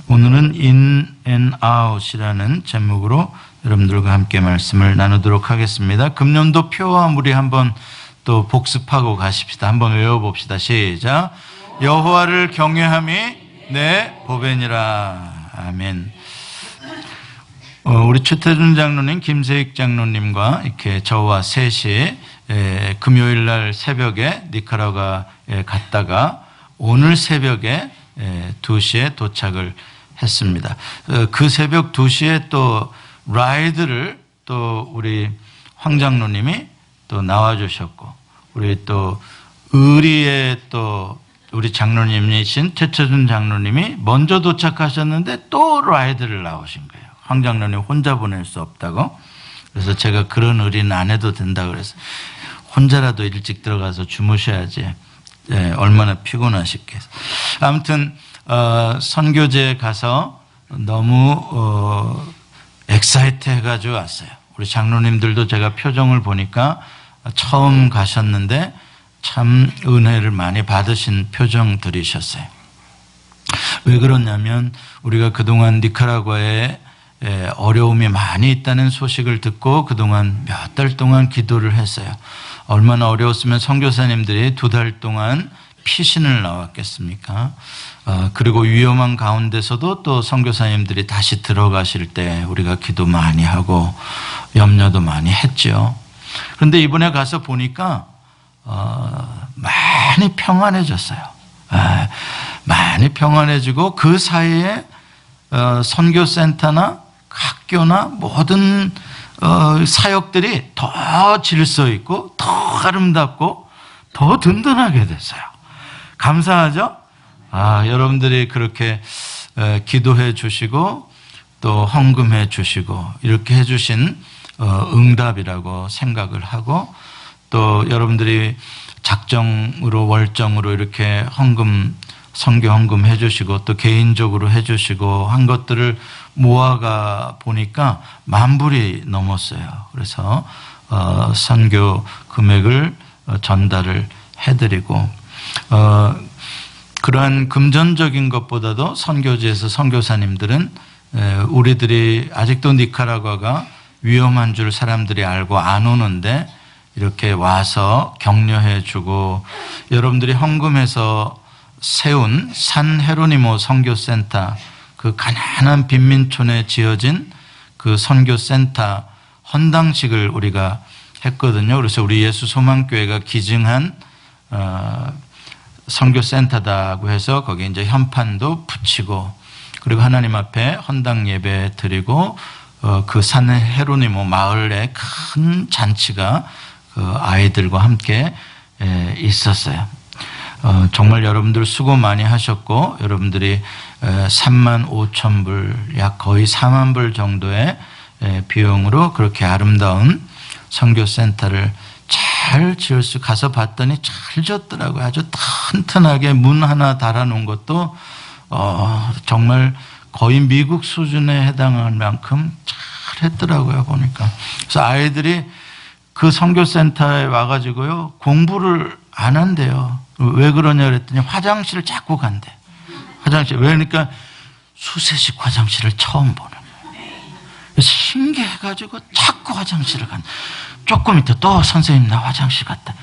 오늘은 In and Out이라는 제목으로 여러분들과 함께 말씀을 나누도록 하겠습니다. 금년도 표와 무리 한번 또 복습하고 가십시다. 한번 외워봅시다. 시작. 여호와를 경외함이 내 보배니라. 아멘. 우리 최태준 장로님, 김세익 장로님과 이렇게 저와 셋이 금요일 날 새벽에 니카라과에 갔다가 오늘 새벽에 2시에 도착을 했습니다. 그 새벽 2시에 또 라이드를 또 우리 황 장로님이 또 나와주셨고, 우리 또 의리의 또 우리 장로님이신 최철준 장로님이 먼저 도착하셨는데 또 라이드를 나오신 거예요. 황 장로님 혼자 보낼 수 없다고. 그래서 제가 그런 의리는 안 해도 된다고 그래서 혼자라도 일찍 들어가서 주무셔야지. 얼마나 피곤하셨겠어요. 아무튼 선교제에 가서 너무 엑사이트 해가지고 왔어요. 우리 장로님들도 제가 표정을 보니까 처음 가셨는데 참 은혜를 많이 받으신 표정들이셨어요. 왜 그러냐면 우리가 그동안 니카라과에 어려움이 많이 있다는 소식을 듣고 그동안 몇 달 동안 기도를 했어요. 얼마나 어려웠으면 선교사님들이 2달 동안 피신을 나왔겠습니까? 그리고 위험한 가운데서도 또 선교사님들이 다시 들어가실 때 우리가 기도 많이 하고 염려도 많이 했죠. 그런데 이번에 가서 보니까 많이 평안해졌어요. 많이 평안해지고 그 사이에 선교센터나 학교나 모든 사역들이 더 질서 있고 더 아름답고 더 든든하게 됐어요. 감사하죠? 여러분들이 그렇게 기도해 주시고 또 헌금해 주시고 이렇게 해 주신 응답이라고 생각을 하고, 또 여러분들이 작정으로 월정으로 이렇게 헌금, 선교 헌금 해 주시고 또 개인적으로 해 주시고 한 것들을 모아가 보니까 10,000불이 넘었어요. 그래서 선교 금액을 전달을 해드리고, 그러한 금전적인 것보다도 선교지에서 선교사님들은 우리들이 아직도 니카라과가 위험한 줄 사람들이 알고 안 오는데 이렇게 와서 격려해 주고, 여러분들이 헌금해서 세운 산 헤로니모 선교센터, 그 가난한 빈민촌에 지어진 그 선교센터 헌당식을 우리가 했거든요. 그래서 우리 예수 소망교회가 기증한 선교센터다고 해서 거기 이제 현판도 붙이고, 그리고 하나님 앞에 헌당 예배 드리고, 그 산 헤로니모 마을에 큰 잔치가 그 아이들과 함께 있었어요. 정말 여러분들 수고 많이 하셨고, 여러분들이 35,000불, 약 거의 40,000불 정도의 비용으로 그렇게 아름다운 선교센터를 잘 지을 수, 가서 봤더니 잘 지었더라고요. 아주 튼튼하게 문 하나 달아놓은 것도 정말 거의 미국 수준에 해당할 만큼 잘 했더라고요, 보니까. 그래서 아이들이 그 선교센터에 와가지고요, 공부를 안 한대요. 왜 그러냐 그랬더니 화장실을 자꾸 간대. 화장실. 왜 그러니까 수세식 화장실을 처음 보는 거예요. 그래서 신기해가지고 자꾸 화장실을 간다. 조금 있다 또 선생님 나 화장실 갔다.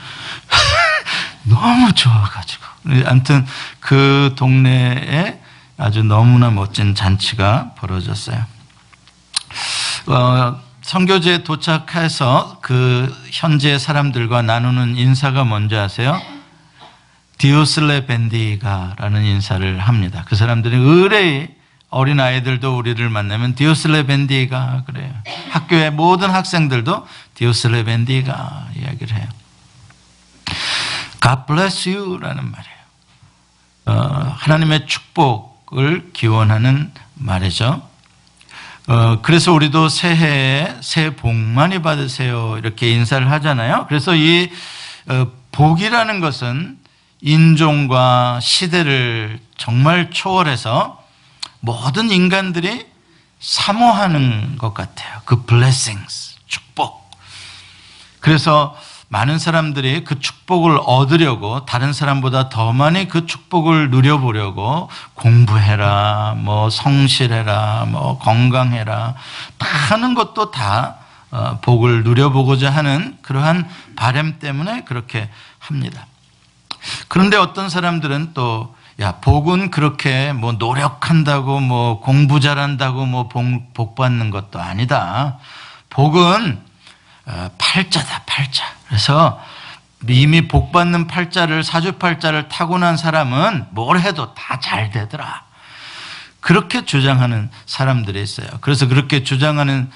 너무 좋아가지고. 아무튼 그 동네에 아주 너무나 멋진 잔치가 벌어졌어요. 선교지에 도착해서 그 현지의 사람들과 나누는 인사가 뭔지 아세요? 디오슬레 벤디가라는 인사를 합니다. 그 사람들이 의뢰의 어린 아이들도 우리를 만나면 디오슬레 벤디가 그래요. 학교의 모든 학생들도 디오슬레 벤디가 이야기를 해요. God bless you라는 말이에요. 하나님의 축복을 기원하는 말이죠. 그래서 우리도 새해에 새해 복 많이 받으세요 이렇게 인사를 하잖아요. 그래서 이 복이라는 것은 인종과 시대를 정말 초월해서 모든 인간들이 사모하는 것 같아요. 그 blessings, 축복. 그래서 많은 사람들이 그 축복을 얻으려고 다른 사람보다 더 많이 그 축복을 누려보려고 공부해라, 뭐 성실해라, 뭐 건강해라 다 하는 것도 다 복을 누려보고자 하는 그러한 바람 때문에 그렇게 합니다. 그런데 어떤 사람들은 또 야, 복은 그렇게 뭐 노력한다고 뭐 공부 잘한다고 뭐 복 받는 것도 아니다. 복은 팔자다, 팔자. 그래서 이미 복 받는 팔자를, 사주팔자를 타고난 사람은 뭘 해도 다 잘 되더라. 그렇게 주장하는 사람들이 있어요. 그래서 그렇게 주장하는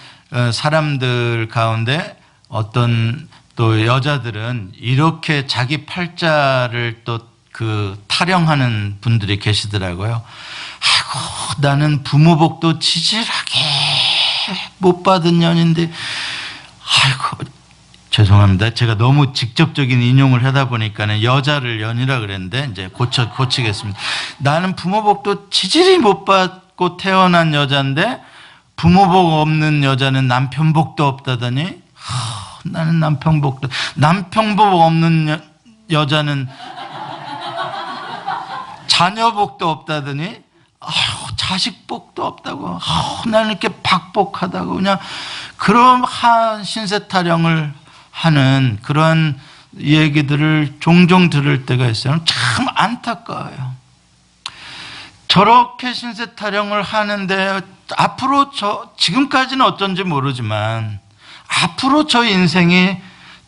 사람들 가운데 어떤 또 여자들은 이렇게 자기 팔자를 또 타령하는 분들이 계시더라고요. 아이고, 나는 부모복도 지질하게 못 받은 년인데, 아이고, 죄송합니다. 제가 너무 직접적인 인용을 하다 보니까는 여자를 연이라 그랬는데, 이제 고치겠습니다. 나는 부모복도 지질이 못 받고 태어난 여자인데, 부모복 없는 여자는 남편복도 없다더니, 나는 남편복 없는 여자는 자녀복도 없다더니 자식복도 없다고 나는 이렇게 박복하다고 그냥 그러한 신세타령을 하는 그러한 얘기들을 종종 들을 때가 있어요. 참 안타까워요. 저렇게 신세타령을 하는데 앞으로 지금까지는 어쩐지 모르지만 앞으로 저 인생이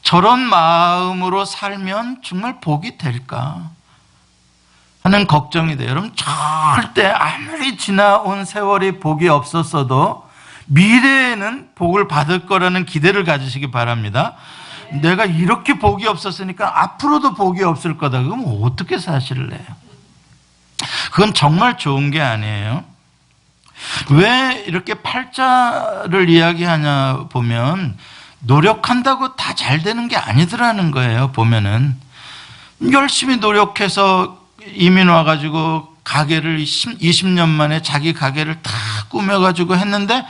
저런 마음으로 살면 정말 복이 될까 하는 걱정이 돼요. 여러분, 절대 아무리 지나온 세월이 복이 없었어도 미래에는 복을 받을 거라는 기대를 가지시기 바랍니다. 내가 이렇게 복이 없었으니까 앞으로도 복이 없을 거다. 그럼 어떻게 사실래요? 그건 정말 좋은 게 아니에요. 왜 이렇게 팔자를 이야기하냐 보면 노력한다고 다 잘 되는 게 아니더라는 거예요. 보면은 열심히 노력해서 이민 와가지고 가게를 20년 만에 자기 가게를 다 꾸며가지고 했는데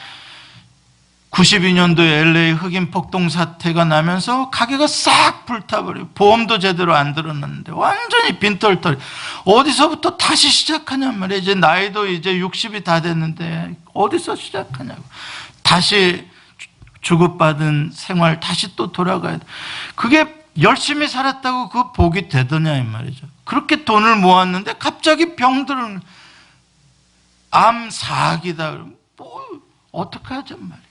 92년도에 LA 흑인 폭동 사태가 나면서 가게가 싹 불타버려요. 보험도 제대로 안 들었는데 완전히 빈털털. 어디서부터 다시 시작하냔 말이에요. 이제 나이도 이제 60이 다 됐는데 어디서 시작하냐고. 다시 주고받은 생활 다시 또 돌아가야 돼. 그게 열심히 살았다고 그 복이 되더냐 이 말이죠. 그렇게 돈을 모았는데 갑자기 병들은 암 사기다. 뭐 어떻게 하냔 말이에요.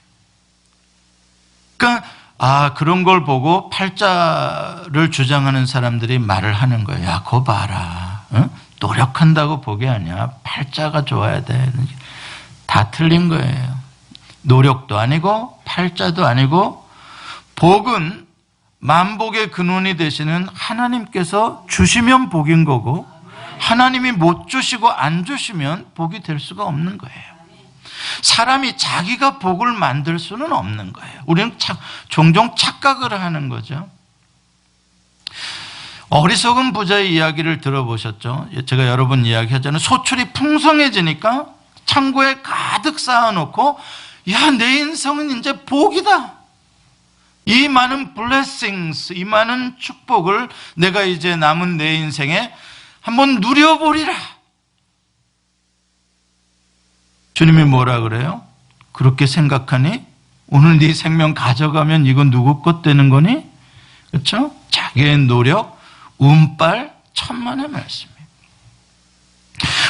그러니까 그런 걸 보고 팔자를 주장하는 사람들이 말을 하는 거예요. 야, 그거 봐라. 어? 노력한다고 복이 아니야. 팔자가 좋아야 돼. 다 틀린 거예요. 노력도 아니고 팔자도 아니고 복은 만복의 근원이 되시는 하나님께서 주시면 복인 거고 하나님이 못 주시고 안 주시면 복이 될 수가 없는 거예요. 사람이 자기가 복을 만들 수는 없는 거예요. 우리는 종종 착각을 하는 거죠. 어리석은 부자의 이야기를 들어보셨죠? 제가 여러 번 이야기하잖아요. 소출이 풍성해지니까 창고에 가득 쌓아놓고 야, 내 인생은 이제 복이다. 이 많은 blessings, 이 많은 축복을 내가 이제 남은 내 인생에 한번 누려보리라. 주님이 뭐라 그래요? 그렇게 생각하니? 오늘 네 생명 가져가면 이건 누구 것 되는 거니? 그렇죠? 자기의 노력, 운빨, 천만의 말씀이에요.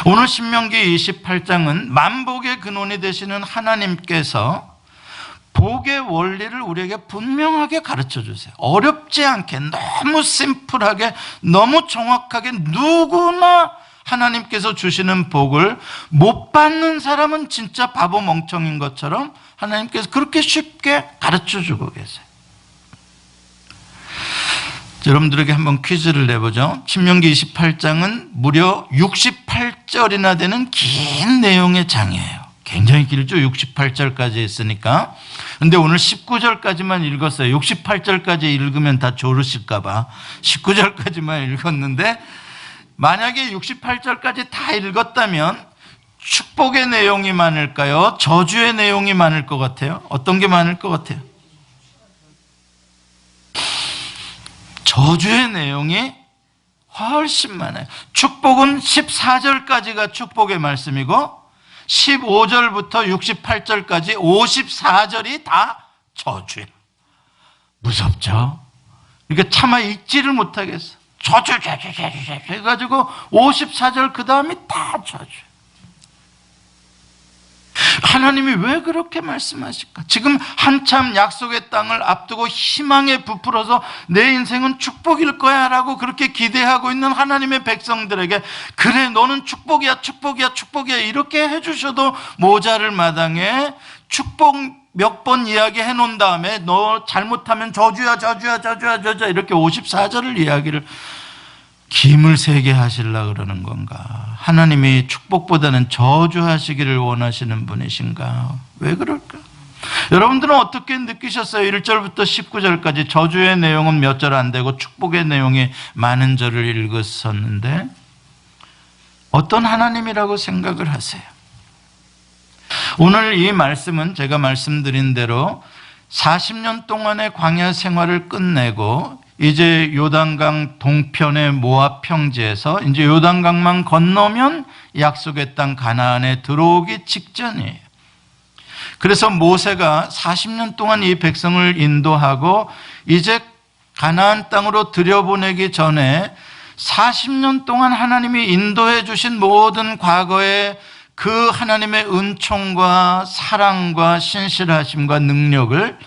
오늘 신명기 28장은 만복의 근원이 되시는 하나님께서 복의 원리를 우리에게 분명하게 가르쳐 주세요. 어렵지 않게, 너무 심플하게, 너무 정확하게 누구나 하나님께서 주시는 복을 못 받는 사람은 진짜 바보 멍청인 것처럼 하나님께서 그렇게 쉽게 가르쳐 주고 계세요. 여러분들에게 한번 퀴즈를 내보죠. 신명기 28장은 무려 68절이나 되는 긴 내용의 장이에요. 굉장히 길죠. 68절까지 있으니까. 근데 오늘 19절까지만 읽었어요. 68절까지 읽으면 다 졸으실까 봐 19절까지만 읽었는데 만약에 68절까지 다 읽었다면 축복의 내용이 많을까요? 저주의 내용이 많을 것 같아요? 어떤 게 많을 것 같아요? 저주의 내용이 훨씬 많아요. 축복은 14절까지가 축복의 말씀이고 15절부터 68절까지 54절이 다 저주예요. 무섭죠? 그러니까 차마 읽지를 못하겠어. 저주 해가지고 54절 그 다음이 다 저주. 하나님이 왜 그렇게 말씀하실까? 지금 한참 약속의 땅을 앞두고 희망에 부풀어서 내 인생은 축복일 거야 라고 그렇게 기대하고 있는 하나님의 백성들에게 그래 너는 축복이야 축복이야 축복이야 이렇게 해주셔도 모자를 마당에 축복 몇 번 이야기해 놓은 다음에 너 잘못하면 저주야 저주야 저주야 저주야 이렇게 54절을 이야기를 김을 세게 하시려고 그러는 건가? 하나님이 축복보다는 저주하시기를 원하시는 분이신가? 왜 그럴까? 여러분들은 어떻게 느끼셨어요? 1절부터 19절까지 저주의 내용은 몇 절 안 되고 축복의 내용이 많은 절을 읽었었는데 어떤 하나님이라고 생각을 하세요? 오늘 이 말씀은 제가 말씀드린 대로 40년 동안의 광야 생활을 끝내고 이제 요단강 동편의 모압 평지에서 이제 요단강만 건너면 약속의 땅 가나안에 들어오기 직전이에요. 그래서 모세가 40년 동안 이 백성을 인도하고 이제 가나안 땅으로 들여보내기 전에 40년 동안 하나님이 인도해 주신 모든 과거의 그 하나님의 은총과 사랑과 신실하심과 능력을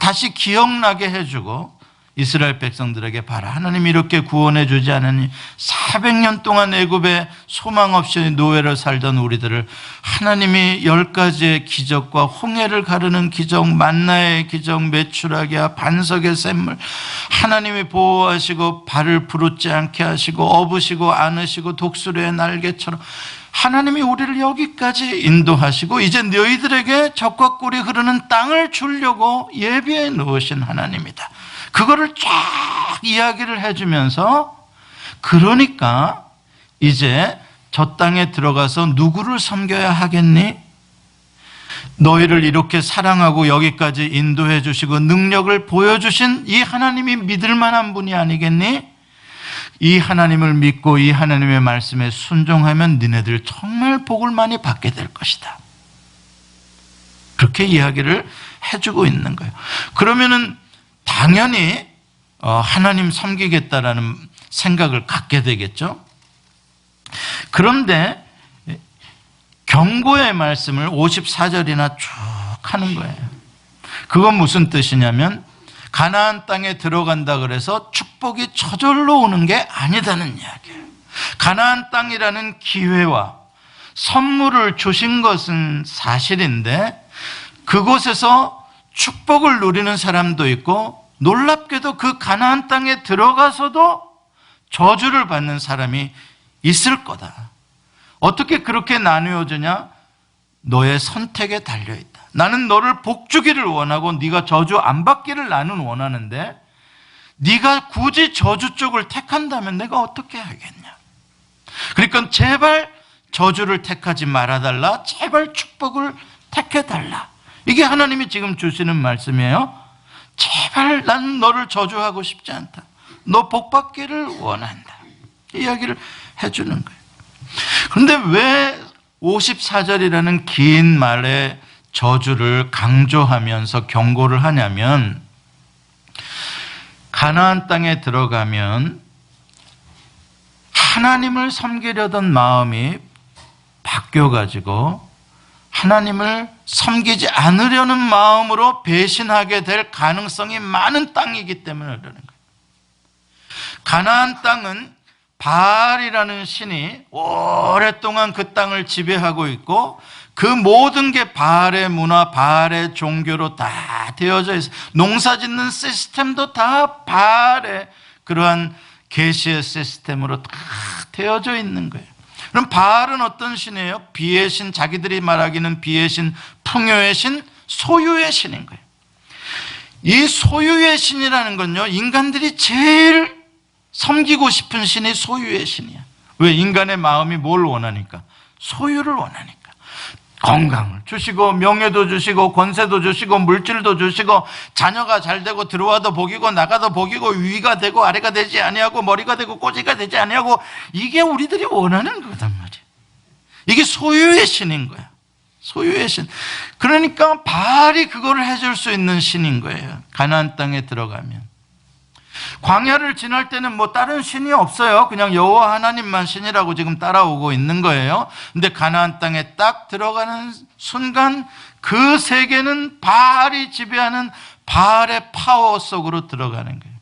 다시 기억나게 해주고 이스라엘 백성들에게 봐라 하나님이 이렇게 구원해 주지 않으니 400년 동안 애굽에 소망 없이 노예로 살던 우리들을 하나님이 10가지의 기적과 홍해를 가르는 기적, 만나의 기적, 메추라기와 반석의 샘물 하나님이 보호하시고 발을 부르지 않게 하시고 업으시고 안으시고 독수리의 날개처럼 하나님이 우리를 여기까지 인도하시고 이제 너희들에게 적과 꿀이 흐르는 땅을 주려고 예비해 놓으신 하나님이다. 그거를 쫙 이야기를 해주면서 그러니까 이제 저 땅에 들어가서 누구를 섬겨야 하겠니? 너희를 이렇게 사랑하고 여기까지 인도해 주시고 능력을 보여주신 이 하나님이 믿을 만한 분이 아니겠니? 이 하나님을 믿고 이 하나님의 말씀에 순종하면 니네들 정말 복을 많이 받게 될 것이다. 그렇게 이야기를 해주고 있는 거예요. 그러면은 당연히 하나님 섬기겠다라는 생각을 갖게 되겠죠. 그런데 경고의 말씀을 54절이나 쭉 하는 거예요. 그건 무슨 뜻이냐면 가나안 땅에 들어간다 그래서 축복이 저절로 오는 게 아니다는 이야기예요. 가나안 땅이라는 기회와 선물을 주신 것은 사실인데 그곳에서 축복을 누리는 사람도 있고 놀랍게도 그 가나안 땅에 들어가서도 저주를 받는 사람이 있을 거다. 어떻게 그렇게 나누어지냐? 너의 선택에 달려있다. 나는 너를 복 주기를 원하고 네가 저주 안 받기를 나는 원하는데 네가 굳이 저주 쪽을 택한다면 내가 어떻게 하겠냐? 그러니까 제발 저주를 택하지 말아달라. 제발 축복을 택해달라. 이게 하나님이 지금 주시는 말씀이에요. 제발 난 너를 저주하고 싶지 않다. 너 복 받기를 원한다. 이야기를 해주는 거예요. 그런데 왜 54절이라는 긴 말의 저주를 강조하면서 경고를 하냐면 가나안 땅에 들어가면 하나님을 섬기려던 마음이 바뀌어가지고 하나님을 섬기지 않으려는 마음으로 배신하게 될 가능성이 많은 땅이기 때문에 그러는 거예요. 가나안 땅은 바알이라는 신이 오랫동안 그 땅을 지배하고 있고 그 모든 게 바알의 문화, 바알의 종교로 다 되어져 있어요. 농사 짓는 시스템도 다 바알의 그러한 계시의 시스템으로 다 되어져 있는 거예요. 그럼 바알은 어떤 신이에요? 비의 신, 자기들이 말하기는 비의 신, 풍요의 신, 소유의 신인 거예요. 이 소유의 신이라는 건요, 인간들이 제일 섬기고 싶은 신이 소유의 신이야. 왜? 인간의 마음이 뭘 원하니까? 소유를 원하니까. 건강을 주시고 명예도 주시고 권세도 주시고 물질도 주시고 자녀가 잘 되고 들어와도 복이고 나가도 복이고 위가 되고 아래가 되지 아니하고 머리가 되고 꼬지가 되지 아니하고, 이게 우리들이 원하는 거단 말이에요. 이게 소유의 신인 거야. 소유의 신. 그러니까 바알이 그거를 해줄 수 있는 신인 거예요. 가나안 땅에 들어가면. 광야를 지날 때는 뭐 다른 신이 없어요. 그냥 여호와 하나님만 신이라고 지금 따라오고 있는 거예요. 근데 가나안 땅에 딱 들어가는 순간 그 세계는 바알이 지배하는 바알의 파워 속으로 들어가는 거예요.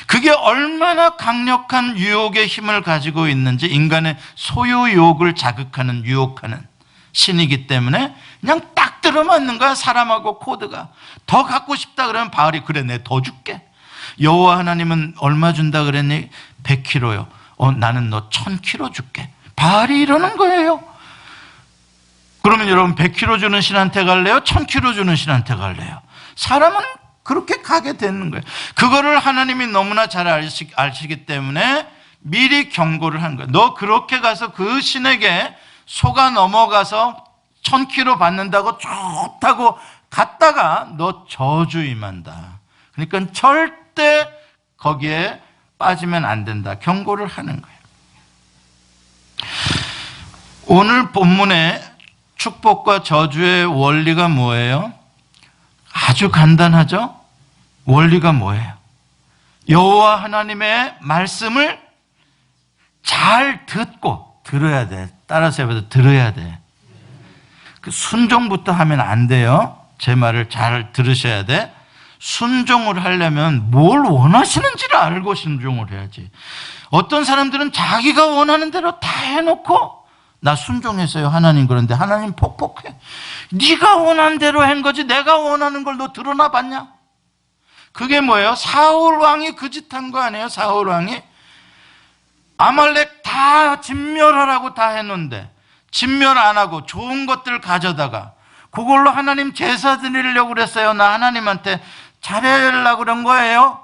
그게 얼마나 강력한 유혹의 힘을 가지고 있는지, 인간의 소유욕을 자극하는, 유혹하는 신이기 때문에 그냥 딱 들어맞는 거야. 사람하고 코드가. 더 갖고 싶다 그러면 바알이 그래, 내 더 줄게. 여호와 하나님은 얼마 준다 그랬니? 100kg요. 나는 너 1000kg 줄게. 바알이 이러는 거예요. 그러면 여러분 100kg 주는 신한테 갈래요? 1000kg 주는 신한테 갈래요? 사람은 그렇게 가게 되는 거예요. 그거를 하나님이 너무나 잘 아시기 때문에 미리 경고를 한 거예요. 너 그렇게 가서 그 신에게 속아 넘어가서 1000kg 받는다고 좋다고 갔다가 너 저주 임한다. 그러니까 절대 거기에 빠지면 안 된다. 경고를 하는 거예요. 오늘 본문의 축복과 저주의 원리가 뭐예요? 아주 간단하죠? 원리가 뭐예요? 여호와 하나님의 말씀을 잘 듣고, 들어야 돼. 따라서 해봐도 들어야 돼. 그 순종부터 하면 안 돼요. 제 말을 잘 들으셔야 돼. 순종을 하려면 뭘 원하시는지를 알고 순종을 해야지. 어떤 사람들은 자기가 원하는 대로 다 해놓고 나 순종했어요 하나님, 그런데 하나님 폭폭해. 네가 원하는 대로 한 거지 내가 원하는 걸 너 드러나 봤냐? 그게 뭐예요? 사울 왕이 그 짓 한 거 아니에요? 사울 왕이 아말렉 다 진멸하라고 다 했는데 진멸 안 하고 좋은 것들 가져다가 그걸로 하나님 제사 드리려고 그랬어요. 나 하나님한테 잘해려고 그런 거예요.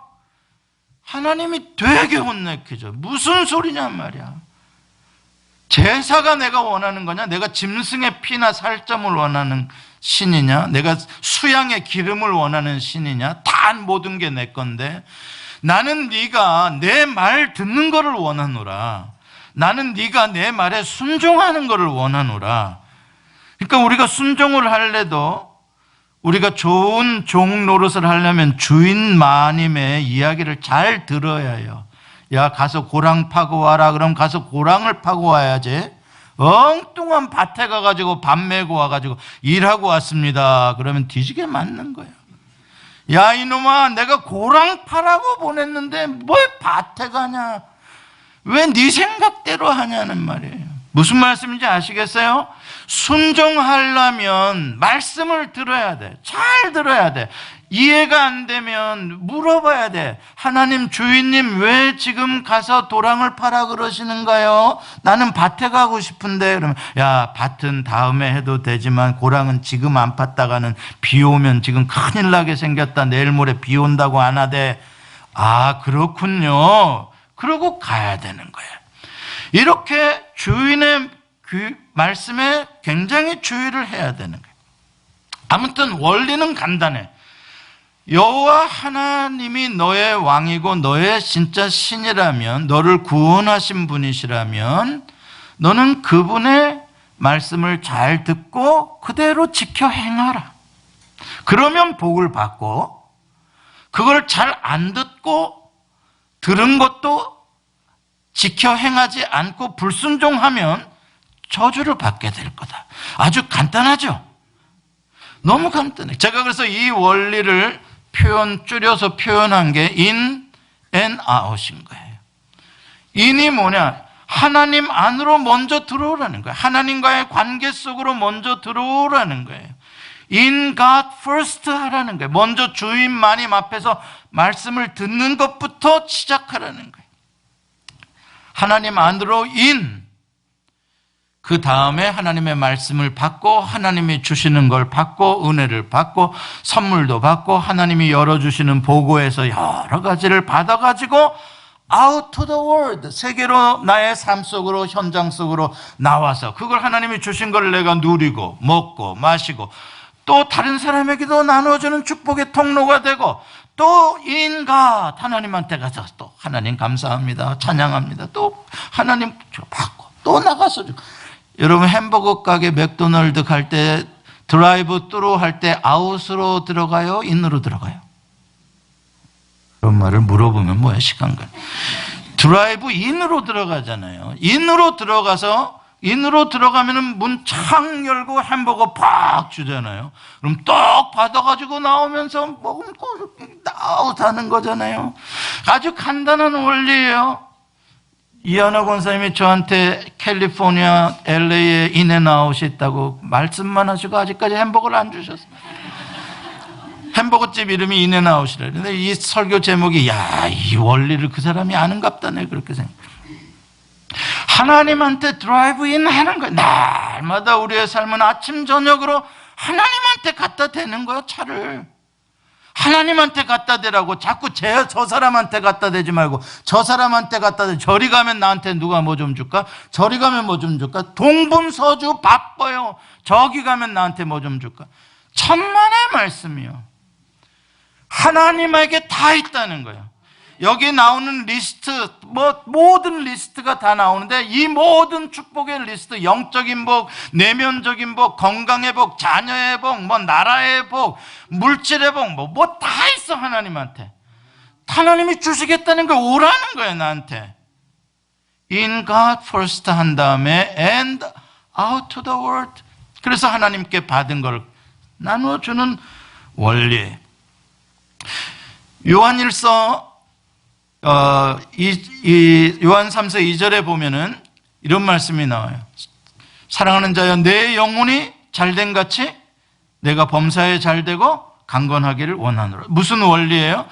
하나님이 되게 혼내키죠. 무슨 소리냐 말이야. 제사가 내가 원하는 거냐? 내가 짐승의 피나 살점을 원하는 신이냐? 내가 수양의 기름을 원하는 신이냐? 다 모든 게 내 건데 나는 네가 내 말 듣는 거를 원하노라. 나는 네가 내 말에 순종하는 거를 원하노라. 그러니까 우리가 순종을 할래도 우리가 좋은 종 노릇을 하려면 주인 마님의 이야기를 잘 들어야 해요. 야, 가서 고랑 파고 와라. 그럼 가서 고랑을 파고 와야지. 엉뚱한 밭에 가가지고 밥 메고 와가지고 일하고 왔습니다. 그러면 뒤지게 맞는 거예요. 야, 이놈아, 내가 고랑 파라고 보냈는데 뭘 밭에 가냐? 왜 네 생각대로 하냐는 말이에요. 무슨 말씀인지 아시겠어요? 순종하려면 말씀을 들어야 돼. 잘 들어야 돼. 이해가 안 되면 물어봐야 돼. 하나님, 주인님 왜 지금 가서 도랑을 파라 그러시는가요? 나는 밭에 가고 싶은데. 그러면 야, 밭은 다음에 해도 되지만 고랑은 지금 안 팠다가는 비 오면 지금 큰일 나게 생겼다. 내일 모레 비 온다고 안 하대. 아, 그렇군요. 그러고 가야 되는 거예요. 이렇게 주인의 말씀에 굉장히 주의를 해야 되는 거예요. 아무튼 원리는 간단해. 여호와 하나님이 너의 왕이고 너의 진짜 신이라면, 너를 구원하신 분이시라면 너는 그분의 말씀을 잘 듣고 그대로 지켜 행하라. 그러면 복을 받고, 그걸 잘 안 듣고 들은 것도 지켜 행하지 않고 불순종하면 저주를 받게 될 거다. 아주 간단하죠? 너무 간단해. 제가 그래서 이 원리를 줄여서 표현한 게 in and out인 거예요. in이 뭐냐? 하나님 안으로 먼저 들어오라는 거예요. 하나님과의 관계 속으로 먼저 들어오라는 거예요. In God first 하라는 거예요. 먼저 주인 마님 앞에서 말씀을 듣는 것부터 시작하라는 거예요. 하나님 안으로 in, 그 다음에 하나님의 말씀을 받고 하나님이 주시는 걸 받고 은혜를 받고 선물도 받고 하나님이 열어주시는 보고에서 여러 가지를 받아가지고 out to the world, 세계로, 나의 삶 속으로, 현장 속으로 나와서 그걸 하나님이 주신 걸 내가 누리고 먹고 마시고 또 다른 사람에게도 나눠주는 축복의 통로가 되고 또 인가 하나님한테 가서 또 하나님 감사합니다, 찬양합니다, 또 하나님 받고 또 나가서 주고. 여러분 햄버거 가게 맥도날드 갈 때 드라이브 스루 할 때 아웃으로 들어가요? 인으로 들어가요? 그런 말을 물어보면 뭐야, 시간 가. 드라이브 인으로 들어가잖아요. 인으로 들어가면은 문 창 열고 햄버거 팍 주잖아요. 그럼 떡 받아가지고 나오면서 먹으면 아웃하는 거잖아요. 아주 간단한 원리예요. 이하나 권사님이 저한테 캘리포니아 LA에 인앤아웃이 있다고 말씀만 하시고 아직까지 햄버거를 안 주셨어요. 햄버거집 이름이 인앤아웃이래. 근데 이 설교 제목이 이 원리를 그 사람이 아는갑다네, 그렇게 생각해요. 하나님한테 드라이브인 하는 거예요. 날마다 우리의 삶은 아침 저녁으로 하나님한테 갖다 대는 거예요. 차를 하나님한테 갖다 대라고. 자꾸 저 사람한테 갖다 대지 말고 저 사람한테 갖다 대. 저리 가면 나한테 누가 뭐 좀 줄까? 저리 가면 뭐 좀 줄까? 동분서주 바빠요. 저기 가면 나한테 뭐 좀 줄까? 천만의 말씀이요. 하나님에게 다 있다는 거예요. 여기 나오는 리스트, 모든 리스트가 다 나오는데 이 모든 축복의 리스트, 영적인 복, 내면적인 복, 건강의 복, 자녀의 복, 나라의 복, 물질의 복, 다 있어, 하나님한테. 하나님이 주시겠다는 걸 오라는 거예요, 나한테. In God first 한 다음에 and out to the world. 그래서 하나님께 받은 걸 나누어주는 원리. 요한일서 요한 3서 2절에 보면은 이런 말씀이 나와요. 사랑하는 자여, 내 영혼이 잘된 같이 내가 범사에 잘되고 강건하기를 원하노라. 무슨 원리예요?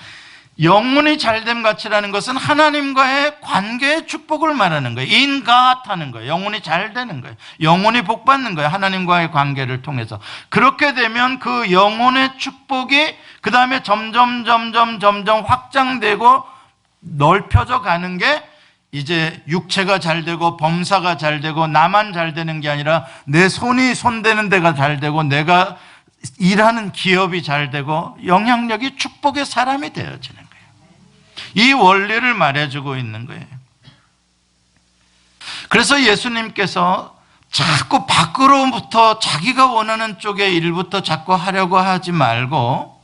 영혼이 잘됨 같이라는 것은 하나님과의 관계의 축복을 말하는 거예요. In God 하는 거예요. 영혼이 잘 되는 거예요. 영혼이 복 받는 거예요. 하나님과의 관계를 통해서. 그렇게 되면 그 영혼의 축복이 그 다음에 점점 확장되고 넓혀져 가는 게 이제 육체가 잘 되고 범사가 잘 되고 나만 잘 되는 게 아니라 내 손이 손대는 데가 잘 되고 내가 일하는 기업이 잘 되고 영향력이 축복의 사람이 되어지는 거예요. 이 원리를 말해주고 있는 거예요. 그래서 예수님께서 자꾸 밖으로부터 자기가 원하는 쪽의 일부터 자꾸 하려고 하지 말고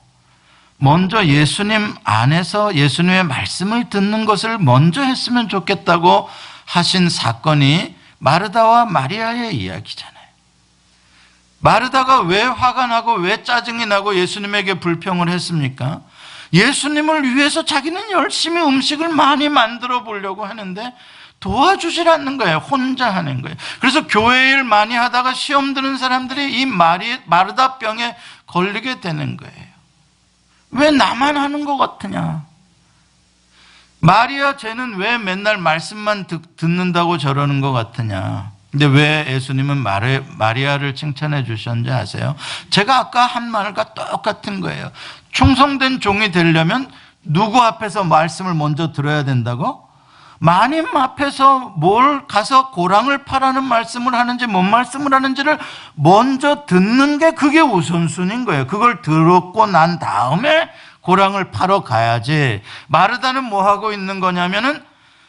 먼저 예수님 안에서 예수님의 말씀을 듣는 것을 먼저 했으면 좋겠다고 하신 사건이 마르다와 마리아의 이야기잖아요. 마르다가 왜 화가 나고 왜 짜증이 나고 예수님에게 불평을 했습니까? 예수님을 위해서 자기는 열심히 음식을 많이 만들어 보려고 하는데 도와주질 않는 거예요. 혼자 하는 거예요. 그래서 교회 일 많이 하다가 시험 드는 사람들이 이 마르다 병에 걸리게 되는 거예요. 왜 나만 하는 것 같으냐? 마리아 쟤는 왜 맨날 말씀만 듣는다고 저러는 것 같으냐? 근데 왜 예수님은 마리아를 칭찬해 주셨는지 아세요? 제가 아까 한 말과 똑같은 거예요. 충성된 종이 되려면 누구 앞에서 말씀을 먼저 들어야 된다고? 마님 앞에서 뭘 가서 고랑을 파라는 말씀을 하는지 뭔 말씀을 하는지를 먼저 듣는 게 그게 우선순위인 거예요. 그걸 들었고 난 다음에 고랑을 파러 가야지. 마르다는 뭐 하고 있는 거냐면은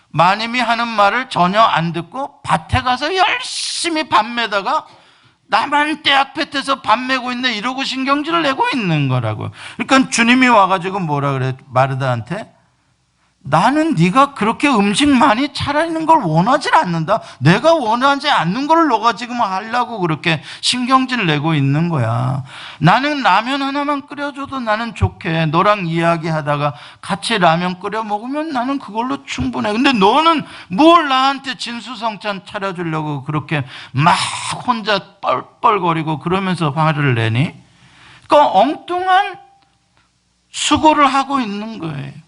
마님이 하는 말을 전혀 안 듣고 밭에 가서 열심히 밥 매다가 나만 떼 앞에서 밥 매고 있네 이러고 신경질을 내고 있는 거라고. 그러니까 주님이 와가지고 뭐라 그래? 마르다한테 나는 네가 그렇게 음식 많이 차리는 걸 원하지 않는다. 내가 원하지 않는 걸 너가 지금 하려고 그렇게 신경질 내고 있는 거야. 나는 라면 하나만 끓여줘도 나는 좋게. 너랑 이야기하다가 같이 라면 끓여 먹으면 나는 그걸로 충분해. 근데 너는 뭘 나한테 진수성찬 차려주려고 그렇게 막 혼자 뻘뻘거리고 그러면서 화를 내니? 그러니까 엉뚱한 수고를 하고 있는 거예요.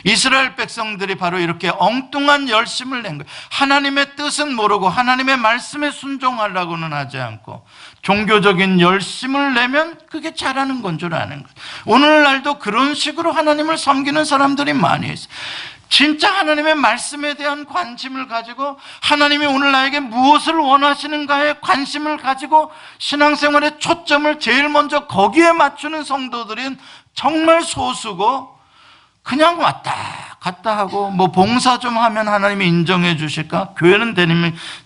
이스라엘 백성들이 바로 이렇게 엉뚱한 열심을 낸 거예요. 하나님의 뜻은 모르고 하나님의 말씀에 순종하려고는 하지 않고 종교적인 열심을 내면 그게 잘하는 건 줄 아는 거예요. 오늘날도 그런 식으로 하나님을 섬기는 사람들이 많이 있어요. 진짜 하나님의 말씀에 대한 관심을 가지고 하나님이 오늘 나에게 무엇을 원하시는가에 관심을 가지고 신앙생활의 초점을 제일 먼저 거기에 맞추는 성도들은 정말 소수고, 그냥 왔다 갔다 하고 뭐 봉사 좀 하면 하나님이 인정해 주실까? 교회는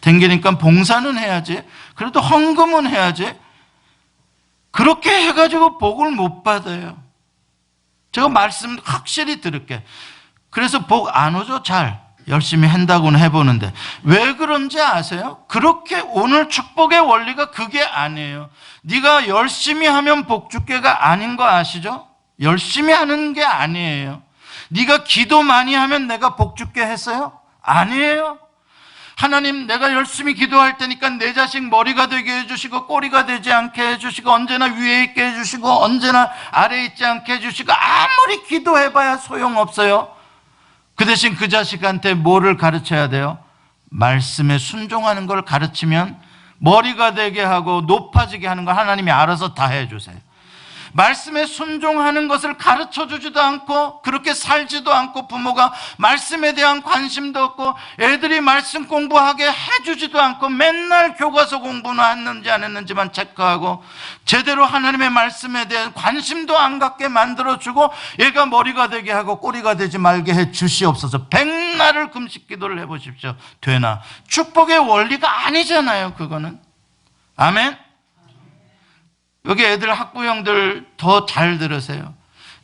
댕기니까 봉사는 해야지, 그래도 헌금은 해야지, 그렇게 해가지고 복을 못 받아요. 제가 말씀 확실히 들을게. 그래서 복 안 오죠. 잘 열심히 한다고는 해보는데 왜 그런지 아세요? 그렇게 오늘 축복의 원리가 그게 아니에요. 네가 열심히 하면 복 줄게가 아닌 거 아시죠? 열심히 하는 게 아니에요. 네가 기도 많이 하면 내가 복 줄게 했어요? 아니에요. 하나님, 내가 열심히 기도할 테니까 내 자식 머리가 되게 해주시고 꼬리가 되지 않게 해주시고 언제나 위에 있게 해주시고 언제나 아래에 있지 않게 해주시고, 아무리 기도해봐야 소용없어요. 그 대신 그 자식한테 뭐를 가르쳐야 돼요? 말씀에 순종하는 걸 가르치면 머리가 되게 하고 높아지게 하는 걸 하나님이 알아서 다 해주세요. 말씀에 순종하는 것을 가르쳐주지도 않고 그렇게 살지도 않고, 부모가 말씀에 대한 관심도 없고 애들이 말씀 공부하게 해주지도 않고 맨날 교과서 공부는 했는지 안 했는지만 체크하고 제대로 하나님의 말씀에 대한 관심도 안 갖게 만들어주고 얘가 머리가 되게 하고 꼬리가 되지 말게 해 주시옵소서. 백날을 금식 기도를 해보십시오. 되나? 축복의 원리가 아니잖아요, 그거는. 아멘? 여기 애들 학부형들 더 잘 들으세요.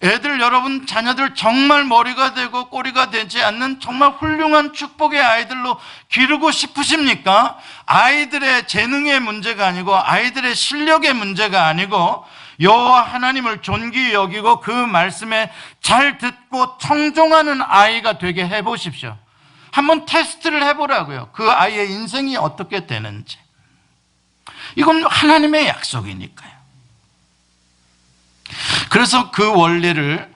애들, 여러분 자녀들 정말 머리가 되고 꼬리가 되지 않는 정말 훌륭한 축복의 아이들로 기르고 싶으십니까? 아이들의 재능의 문제가 아니고 아이들의 실력의 문제가 아니고 여호와 하나님을 존귀히 여기고 그 말씀에 잘 듣고 청종하는 아이가 되게 해보십시오. 한번 테스트를 해보라고요. 그 아이의 인생이 어떻게 되는지. 이건 하나님의 약속이니까요. 그래서 그 원리를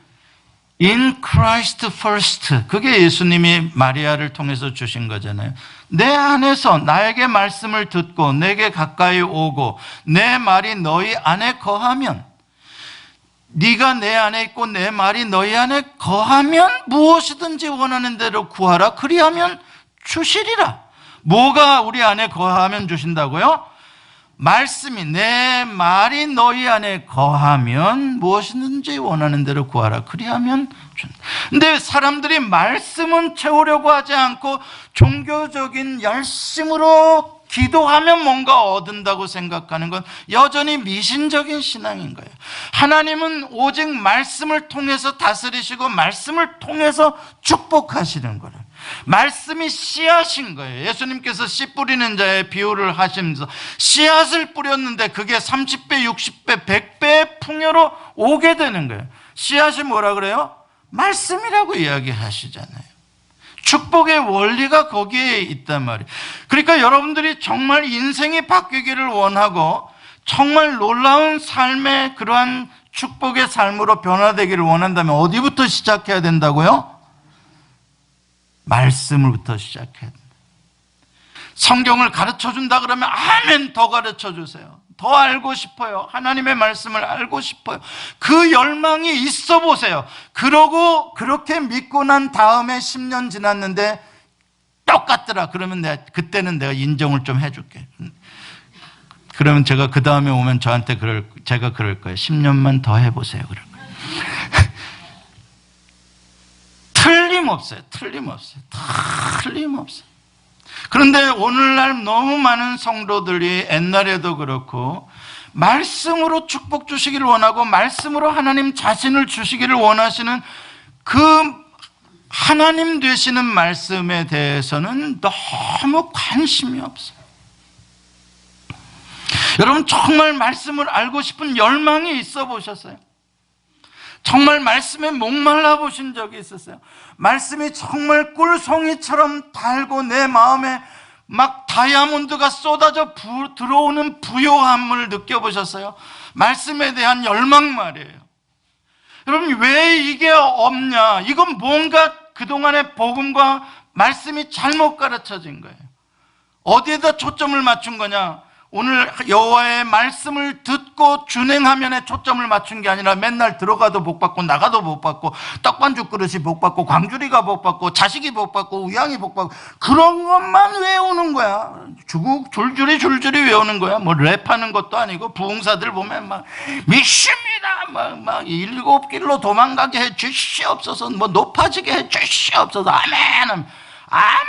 In Christ first, 그게 예수님이 마리아를 통해서 주신 거잖아요. 내 안에서 나에게 말씀을 듣고 내게 가까이 오고 내 말이 너희 안에 거하면, 네가 내 안에 있고 내 말이 너희 안에 거하면 무엇이든지 원하는 대로 구하라. 그리하면 주시리라. 뭐가 우리 안에 거하면 주신다고요? 말씀이, 내 말이 너희 안에 거하면 무엇이든지 원하는 대로 구하라. 그리하면 준다. 근데 사람들이 말씀은 채우려고 하지 않고 종교적인 열심으로 기도하면 뭔가 얻는다고 생각하는 건 여전히 미신적인 신앙인 거예요. 하나님은 오직 말씀을 통해서 다스리시고 말씀을 통해서 축복하시는 거예요. 말씀이 씨앗인 거예요. 예수님께서 씨 뿌리는 자의 비유를 하시면서 씨앗을 뿌렸는데 그게 30배, 60배, 100배의 풍요로 오게 되는 거예요. 씨앗이 뭐라 그래요? 말씀이라고 이야기하시잖아요. 축복의 원리가 거기에 있단 말이에요. 그러니까 여러분들이 정말 인생이 바뀌기를 원하고 정말 놀라운 삶의 그러한 축복의 삶으로 변화되기를 원한다면 어디부터 시작해야 된다고요? 말씀을부터 시작해야 된다. 성경을 가르쳐준다 그러면 아멘, 더 가르쳐주세요. 더 알고 싶어요. 하나님의 말씀을 알고 싶어요. 그 열망이 있어 보세요. 그러고 그렇게 믿고 난 다음에 10년 지났는데 똑같더라. 그러면 그때는 내가 인정을 좀 해줄게. 그러면 제가 그 다음에 오면 저한테 제가 그럴 거예요. 10년만 더 해보세요. 그럴 거예요. 틀림없어요. 그런데 오늘날 너무 많은 성도들이 옛날에도 그렇고 말씀으로 축복 주시기를 원하고 말씀으로 하나님 자신을 주시기를 원하시는 그 하나님 되시는 말씀에 대해서는 너무 관심이 없어요. 여러분, 정말 말씀을 알고 싶은 열망이 있어 보셨어요? 정말 말씀에 목말라 보신 적이 있었어요? 말씀이 정말 꿀송이처럼 달고 내 마음에 막 다이아몬드가 쏟아져 들어오는 부요함을 느껴보셨어요? 말씀에 대한 열망 말이에요. 여러분, 왜 이게 없냐? 이건 뭔가 그동안의 복음과 말씀이 잘못 가르쳐진 거예요. 어디에다 초점을 맞춘 거냐? 오늘 여호와의 말씀을 듣고 준행하면에 초점을 맞춘 게 아니라 맨날 들어가도 복 받고 나가도 복 받고 떡반죽 그릇이 복 받고 광주리가 복 받고 자식이 복 받고 우양이 복 받고 그런 것만 외우는 거야. 줄줄이 외우는 거야. 뭐 랩하는 것도 아니고 부흥사들 보면 막 믿습니다 막 7길로 도망가게 해 주시옵소서, 뭐 높아지게 해 주시옵소서, 아멘 암만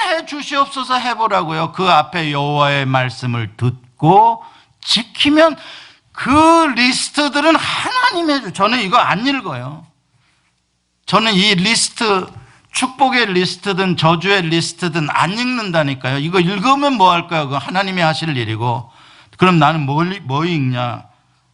해 주시옵소서 해보라고요. 그 앞에 여호와의 말씀을 듣고 지키면 그 리스트들은 하나님이 해줘. 저는 이거 안 읽어요. 저는 이 리스트, 축복의 리스트든 저주의 리스트든 안 읽는다니까요. 이거 읽으면 뭐 할 거야? 그거 하나님이 하실 일이고. 그럼 나는 뭐 읽냐?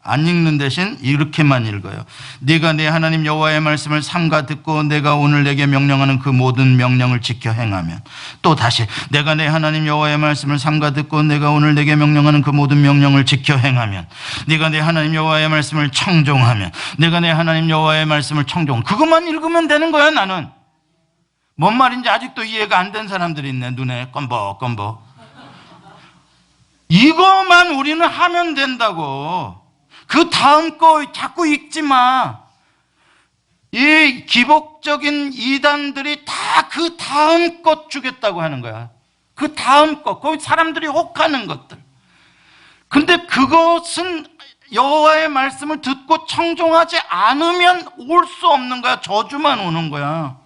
안 읽는 대신 이렇게만 읽어요. 네가 내 하나님 여호와의 말씀을 삼가 듣고 내가 오늘 내게 명령하는 그 모든 명령을 지켜 행하면, 또 다시 내가 내 하나님 여호와의 말씀을 삼가 듣고 내가 오늘 내게 명령하는 그 모든 명령을 지켜 행하면, 네가 내 하나님 여호와의 말씀을 청종하면, 내가 내 하나님 여호와의 말씀을 그것만 읽으면 되는 거야. 나는 뭔 말인지 아직도 이해가 안 된 사람들이 있네. 눈에 껌벅껌벅. 이거만 우리는 하면 된다고. 그 다음 거 자꾸 읽지 마. 이 기복적인 이단들이 다 그 다음 것 주겠다고 하는 거야. 그 다음 것, 거기 사람들이 혹하는 것들. 근데 그것은 여호와의 말씀을 듣고 청종하지 않으면 올 수 없는 거야. 저주만 오는 거야.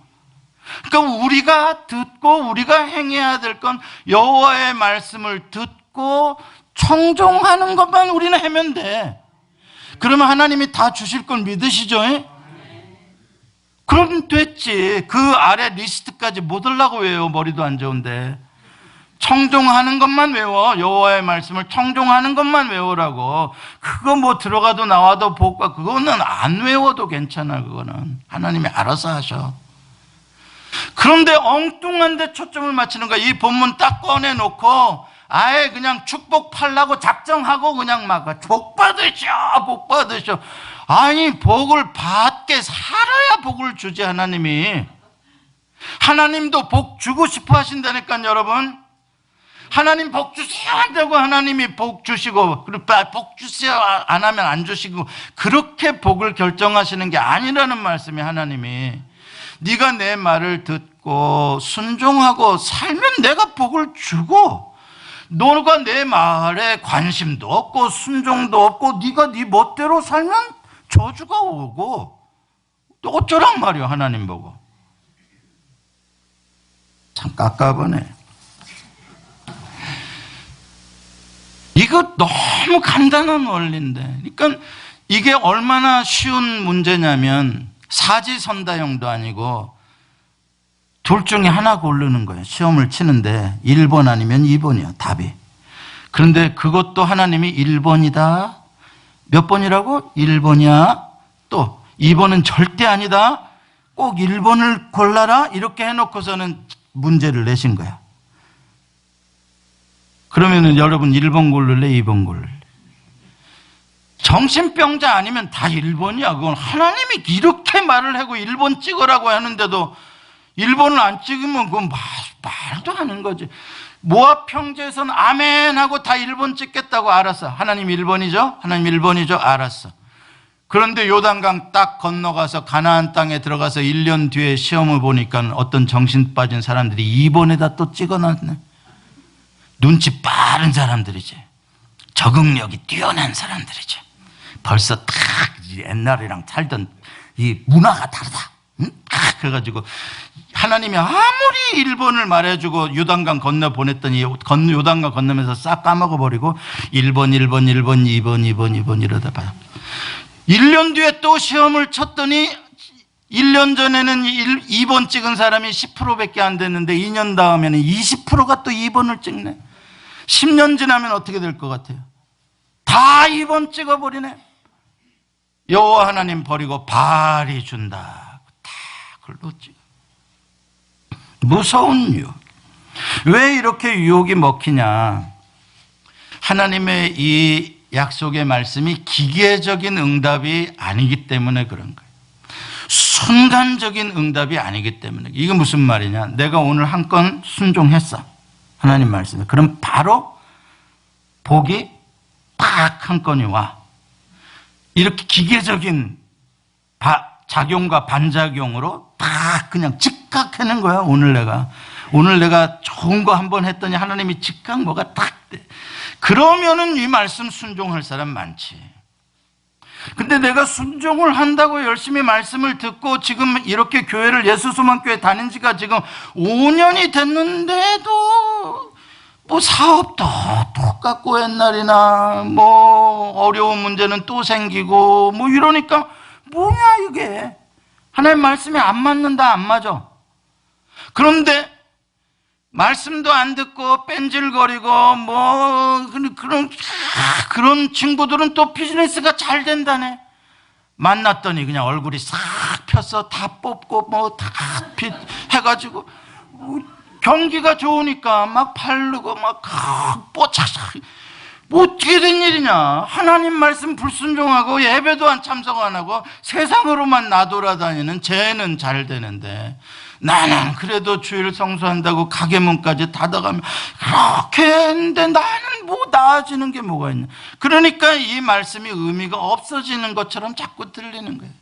그러니까 우리가 듣고 우리가 행해야 될 건 여호와의 말씀을 듣고 청종하는 것만 우리는 하면 돼. 그러면 하나님이 다 주실 걸 믿으시죠? 그럼 됐지. 그 아래 리스트까지 못 하려고 외워. 머리도 안 좋은데. 청종하는 것만 외워. 여호와의 말씀을 청종하는 것만 외우라고. 그거 뭐 들어가도 나와도 복과 그거는 안 외워도 괜찮아. 그거는 하나님이 알아서 하셔. 그런데 엉뚱한 데 초점을 맞추는 거야. 이 본문 딱 꺼내놓고 아예 그냥 축복 팔라고 작정하고 그냥 막 복 받으셔, 복 받으셔. 아니, 복을 받게 살아야 복을 주지. 하나님이. 하나님도 복 주고 싶어 하신다니까. 여러분, 하나님 복 주세요 한다고 하나님이 복 주시고, 그리고 복 주세요 안 하면 안 주시고, 그렇게 복을 결정하시는 게 아니라는 말씀이. 하나님이 네가 내 말을 듣고 순종하고 살면 내가 복을 주고, 너가 내 말에 관심도 없고 순종도 없고 네가 네 멋대로 살면 저주가 오고, 또 어쩌란 말이야. 하나님 보고. 참 깝깝하네. 이거 너무 간단한 원리인데, 그러니까 이게 얼마나 쉬운 문제냐면 사지선다형도 아니고 둘 중에 하나 고르는 거예요. 시험을 치는데 1번 아니면 2번이야, 답이. 그런데 그것도 하나님이 1번이다. 몇 번이라고? 1번이야. 또 2번은 절대 아니다. 꼭 1번을 골라라. 이렇게 해놓고서는 문제를 내신 거야. 그러면은 여러분 1번 고를래? 2번 고를래? 정신병자 아니면 다 1번이야. 그건 하나님이 이렇게 말을 하고 1번 찍으라고 하는데도 1번을 안 찍으면 그건 말도 안 하는 거지. 모압 평지에서는 아멘 하고 다 1번 찍겠다고. 알았어. 하나님 1번이죠? 하나님 1번이죠? 알았어. 그런데 요단강 딱 건너가서 가나안 땅에 들어가서 1년 뒤에 시험을 보니까 어떤 정신 빠진 사람들이 2번에다 또 찍어놨네. 눈치 빠른 사람들이지. 적응력이 뛰어난 사람들이지. 벌써 딱 옛날이랑 살던 이 문화가 다르다. 응? 그래가지고 하나님이 아무리 1번을 말해주고 요단강 건너 보냈더니 요단강 건너면서 싹 까먹어버리고 1번, 2번 이러다 봐요. 1년 뒤에 또 시험을 쳤더니 1년 전에는 2번 찍은 사람이 10%밖에 안 됐는데 2년 다음에는 20%가 또 2번을 찍네. 10년 지나면 어떻게 될 것 같아요? 다 2번 찍어버리네. 여호와 하나님 버리고 바알이 준다. 다 글로 찍어. 무서운 유혹. 왜 이렇게 유혹이 먹히냐? 하나님의 이 약속의 말씀이 기계적인 응답이 아니기 때문에 그런 거예요. 순간적인 응답이 아니기 때문에. 이게 무슨 말이냐? 내가 오늘 한 건 순종했어. 하나님 말씀에. 그럼 바로 복이 딱 한 건이 와. 이렇게 기계적인 작용과 반작용으로 딱 그냥 즉각하는 거야. 오늘 내가 좋은 거 한번 했더니 하나님이 즉각 뭐가 딱 돼. 그러면은 이 말씀 순종할 사람 많지. 근데 내가 순종을 한다고 열심히 말씀을 듣고 지금 이렇게 교회를 예수소망교회 다닌 지가 지금 5년이 됐는데도 뭐 사업도 똑같고 옛날이나 뭐 어려운 문제는 또 생기고 뭐 이러니까 뭐냐 이게. 하나님 말씀이 안 맞는다, 안 맞아. 그런데 말씀도 안 듣고 뺀질거리고 뭐 그런 친구들은 또 비즈니스가 잘 된다네. 만났더니 그냥 얼굴이 싹 폈어. 다 뽑고 뭐 다 해가지고 경기가 좋으니까 막 바르고 막 뽀짝짝. 뭐 어떻게 된 일이냐. 하나님 말씀 불순종하고 예배도 안 참석 안 하고 세상으로만 나돌아다니는 쟤는 잘 되는데 나는 그래도 주일 성수한다고 가게 문까지 닫아가면 그렇게 했는데 나는 뭐 나아지는 게 뭐가 있냐. 그러니까 이 말씀이 의미가 없어지는 것처럼 자꾸 들리는 거예요.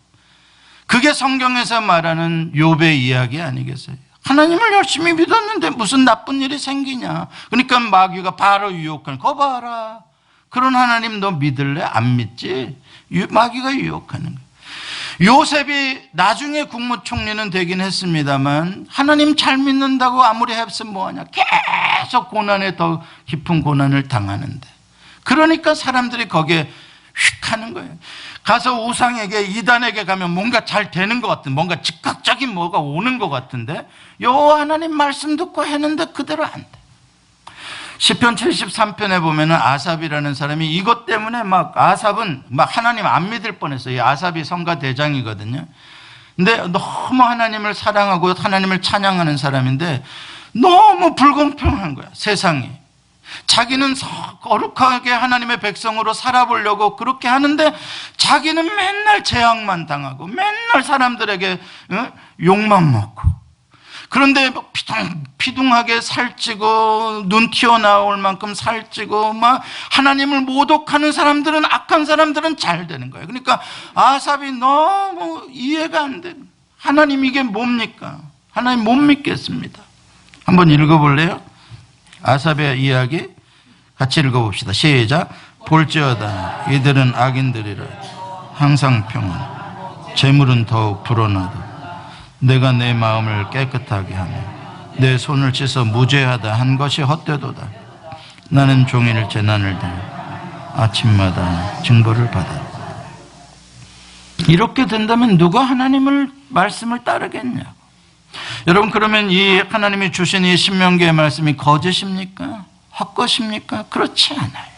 그게 성경에서 말하는 욥의 이야기 아니겠어요? 하나님을 열심히 믿었는데 무슨 나쁜 일이 생기냐. 그러니까 마귀가 바로 유혹하는 거 봐라. 그런 하나님 너 믿을래? 안 믿지? 마귀가 유혹하는 거예요. 요셉이 나중에 국무총리는 되긴 했습니다만 하나님 잘 믿는다고 아무리 했으면 뭐하냐. 계속 고난에 더 깊은 고난을 당하는데 그러니까 사람들이 거기에 휙 하는 거예요. 가서 우상에게 이단에게 가면 뭔가 잘 되는 것 같은 뭔가 즉각적인 뭐가 오는 것 같은데 요 하나님 말씀 듣고 했는데 그대로 안 돼. 시편 73편에 보면은 아삽이라는 사람이 이것 때문에 아삽은 하나님 안 믿을 뻔했어요. 이 아삽이 성가 대장이거든요. 근데 너무 하나님을 사랑하고 하나님을 찬양하는 사람인데 너무 불공평한 거야, 세상이. 자기는 거룩하게 하나님의 백성으로 살아보려고 그렇게 하는데 자기는 맨날 재앙만 당하고 맨날 사람들에게 욕만 먹고 그런데 피둥하게 살찌고 눈 튀어나올 만큼 살찌고 막 하나님을 모독하는 사람들은 악한 사람들은 잘 되는 거예요. 그러니까 아삽이 너무 이해가 안 돼. 하나님 이게 뭡니까? 하나님 못 믿겠습니다. 한번 읽어볼래요? 아삽의 이야기 같이 읽어봅시다. 시작. 볼지어다 이들은 악인들이라 항상 평안 재물은 더욱 불어나도 내가 내 마음을 깨끗하게 하며 내 손을 씻어 무죄하다 한 것이 헛되도다. 나는 종일 재난을 당해 아침마다 징벌을 받아. 이렇게 된다면 누가 하나님을 말씀을 따르겠냐. 여러분 그러면 이 하나님이 주신 이 신명기의 말씀이 거짓입니까? 헛것입니까? 그렇지 않아요.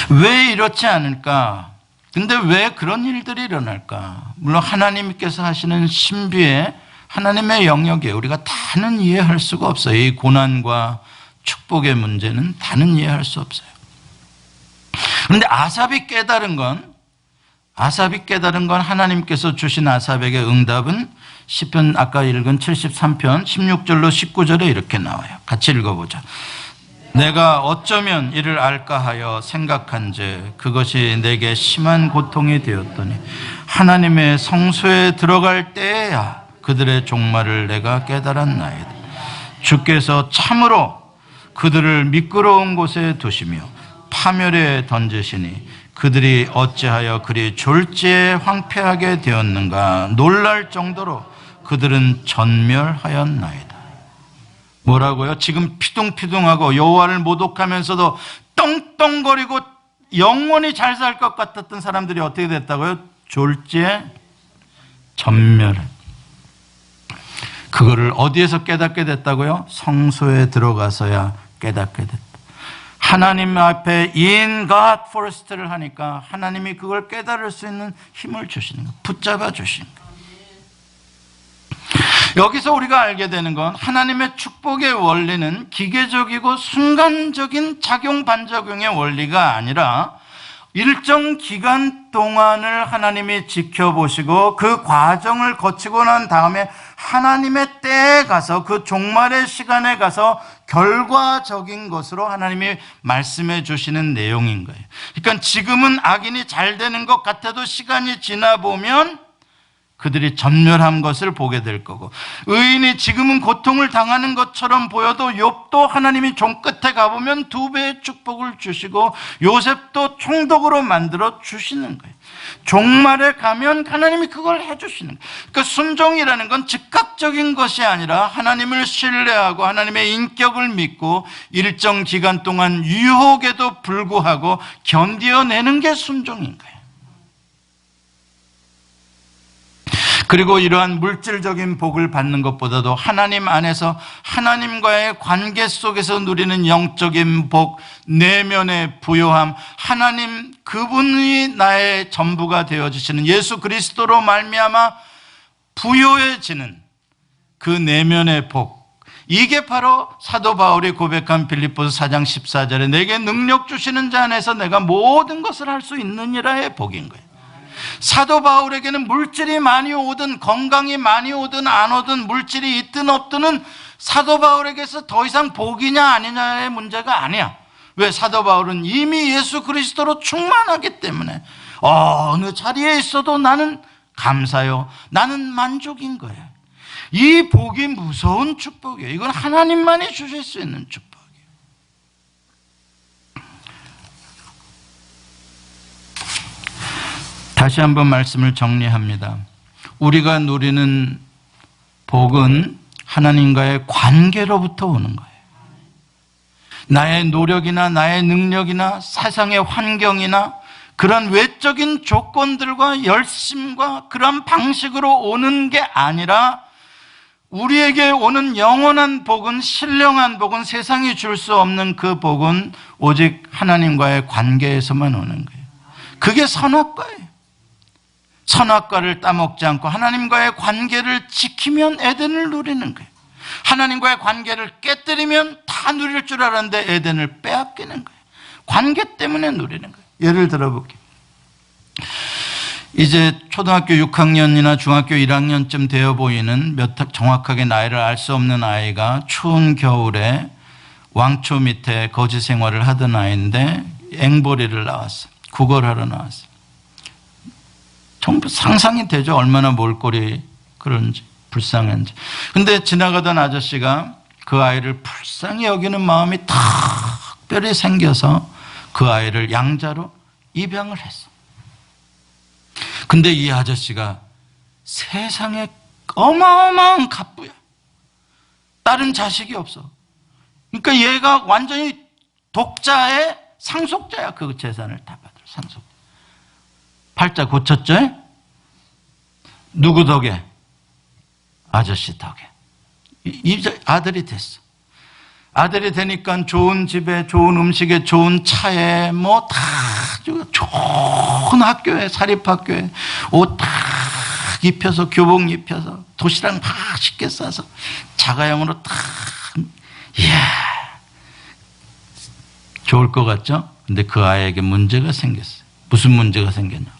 왜 이렇지 않을까? 근데 왜 그런 일들이 일어날까? 물론 하나님께서 하시는 신비의 하나님의 영역에 우리가 다는 이해할 수가 없어요. 이 고난과 축복의 문제는 다는 이해할 수 없어요. 그런데 아삽이 깨달은 건 하나님께서 주신 아삽에게 응답은 시편 아까 읽은 73편 16절로 19절에 이렇게 나와요. 같이 읽어보자. 내가 어쩌면 이를 알까 하여 생각한즉 그것이 내게 심한 고통이 되었더니 하나님의 성소에 들어갈 때에야 그들의 종말을 내가 깨달았나이다. 주께서 참으로 그들을 미끄러운 곳에 두시며 파멸에 던지시니 그들이 어찌하여 그리 졸지에 황폐하게 되었는가. 놀랄 정도로 그들은 전멸하였나이다. 뭐라고요? 지금 피둥피둥하고 여호와를 모독하면서도 떵떵거리고 영원히 잘 살 것 같았던 사람들이 어떻게 됐다고요? 졸지에 전멸. 그거를 어디에서 깨닫게 됐다고요? 성소에 들어가서야 깨닫게 됐다. 하나님 앞에 in God first를 하니까 하나님이 그걸 깨달을 수 있는 힘을 주시는 거예요. 붙잡아 주시는 거예요. 여기서 우리가 알게 되는 건 하나님의 축복의 원리는 기계적이고 순간적인 작용 반작용의 원리가 아니라 일정 기간 동안을 하나님이 지켜보시고 그 과정을 거치고 난 다음에 하나님의 때에 가서 그 종말의 시간에 가서 결과적인 것으로 하나님이 말씀해 주시는 내용인 거예요. 그러니까 지금은 악인이 잘 되는 것 같아도 시간이 지나 보면 그들이 전멸한 것을 보게 될 거고, 의인이 지금은 고통을 당하는 것처럼 보여도 욥도 하나님이 종 끝에 가보면 2배의 축복을 주시고 요셉도 총독으로 만들어 주시는 거예요. 종말에 가면 하나님이 그걸 해주시는 거예요. 그러니까 순종이라는 건 즉각적인 것이 아니라 하나님을 신뢰하고 하나님의 인격을 믿고 일정 기간 동안 유혹에도 불구하고 견뎌내는 게 순종인 거예요. 그리고 이러한 물질적인 복을 받는 것보다도 하나님 안에서 하나님과의 관계 속에서 누리는 영적인 복, 내면의 부요함, 하나님 그분이 나의 전부가 되어주시는 예수 그리스도로 말미암아 부요해지는 그 내면의 복, 이게 바로 사도 바울이 고백한 빌립보서 4장 14절에 내게 능력 주시는 자 안에서 내가 모든 것을 할 수 있느니라의 복인 거예요. 사도 바울에게는 물질이 많이 오든 건강이 많이 오든 안 오든 물질이 있든 없든은 사도 바울에게서 더 이상 복이냐 아니냐의 문제가 아니야. 왜? 사도 바울은 이미 예수 그리스도로 충만하기 때문에 어느 자리에 있어도 나는 감사요, 나는 만족인 거예요. 이 복이 무서운 축복이에요. 이건 하나님만이 주실 수 있는 축복. 다시 한번 말씀을 정리합니다. 우리가 누리는 복은 하나님과의 관계로부터 오는 거예요. 나의 노력이나 나의 능력이나 세상의 환경이나 그런 외적인 조건들과 열심과 그런 방식으로 오는 게 아니라 우리에게 오는 영원한 복은, 신령한 복은, 세상이 줄 수 없는 그 복은 오직 하나님과의 관계에서만 오는 거예요. 그게 선악과예요. 선악과를 따먹지 않고 하나님과의 관계를 지키면 에덴을 누리는 거예요. 하나님과의 관계를 깨뜨리면 다 누릴 줄 알았는데 에덴을 빼앗기는 거예요. 관계 때문에 누리는 거예요. 예를 들어볼게요. 이제 초등학교 6학년이나 중학교 1학년쯤 되어 보이는 정확하게 나이를 알 수 없는 아이가 추운 겨울에 왕초 밑에 거지 생활을 하던 아이인데 앵벌이를 나왔어요. 구걸하러 나왔어요. 전부 상상이 되죠. 얼마나 몰골이 그런지, 불쌍한지. 근데 지나가던 아저씨가 그 아이를 불쌍히 여기는 마음이 특별히 생겨서 그 아이를 양자로 입양을 했어. 근데 이 아저씨가 세상에 어마어마한 갑부야. 다른 자식이 없어. 그러니까 얘가 완전히 독자의 상속자야. 그 재산을 다 받을 상속자. 팔자 고쳤죠? 누구 덕에? 아저씨 덕에. 이 아들이 됐어. 아들이 되니까 좋은 집에, 좋은 음식에, 좋은 차에, 뭐 다 좋은 학교에, 사립학교에 옷 다 입혀서, 교복 입혀서, 도시락 맛있게 싸서 자가용으로 딱, 이야, 좋을 것 같죠? 근데 그 아이에게 문제가 생겼어요. 무슨 문제가 생겼냐?